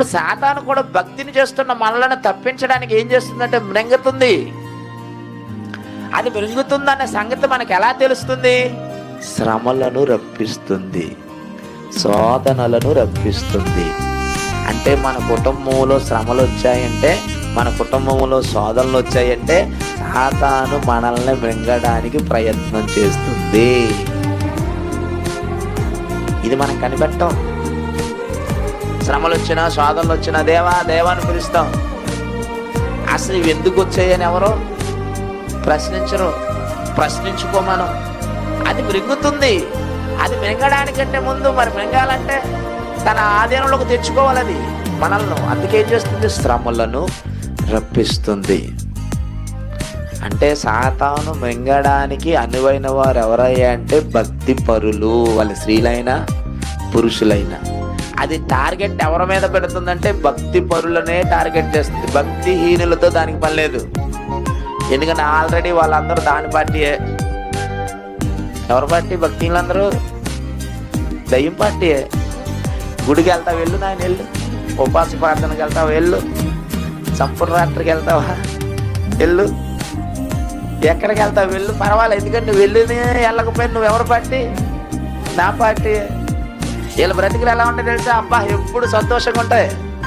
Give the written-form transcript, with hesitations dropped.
ఇప్పుడు సాతాను కూడా భక్తిని చేస్తున్న మనలను తప్పించడానికి ఏం చేస్తుందంటే మృంగుతుంది. అది మృంగుతుందనే సంగతి మనకు ఎలా తెలుస్తుంది? శ్రమలను రప్పిస్తుంది, శోధనలను రప్పిస్తుంది. అంటే మన కుటుంబంలో శ్రమలు వచ్చాయంటే, మన కుటుంబంలో శోధనలు వచ్చాయంటే సాతాను మనల్ని మృంగడానికి ప్రయత్నం చేస్తుంది. ఇది మనం కనిపెట్టాం. శ్రమలు వచ్చినా శోధనలు వచ్చినా దేవా దేవాన్ని పిలుస్తాం. అసలు ఇవి ఎందుకు వచ్చాయని ఎవరో ప్రశ్నించరు. ప్రశ్నించుకోమను. అది మృంగుతుంది. అది మృంగడానికంటే ముందు మరి మృంగాలంటే తన ఆధీనంలోకి తెచ్చుకోవాలి అది మనల్ని. అందుకే ఏం చేస్తుంది? శ్రమలను రప్పిస్తుంది. అంటే సాతాను మృంగడానికి అనువైన వారు ఎవరయ్యా అంటే భక్తి పరులు, వాళ్ళ స్త్రీలైనా పురుషులైనా. అది టార్గెట్ ఎవరి మీద పెడుతుందంటే భక్తి పరులనే టార్గెట్ చేస్తుంది. భక్తిహీనులతో దానికి పని లేదు. ఎందుకంటే ఆల్రెడీ వాళ్ళందరూ దాని పార్టీయే. ఎవరి పార్టీ? భక్తిహీనులందరూ దయ్యం పార్టీయే. గుడికి వెళ్తావు, వెళ్ళు నాయన వెళ్ళు. ఉపవాస ప్రార్థనకి వెళ్తావు, వెళ్ళు. సంపూర్ణ రాత్రికి వెళ్తావా, వెళ్ళు. ఎక్కడికి వెళ్తావు, వెళ్ళు. పర్వాలేదు, ఎందుకంటే నువ్వు వెళ్ళి వెళ్ళకపోయినా నువ్వు ఎవరి పార్టీ? నా పార్టీ. వీళ్ళ బ్రతికలు ఎలా ఉంటాయి తెలుసా? అబ్బా ఎప్పుడు సంతోషంగా ఉంటాయి.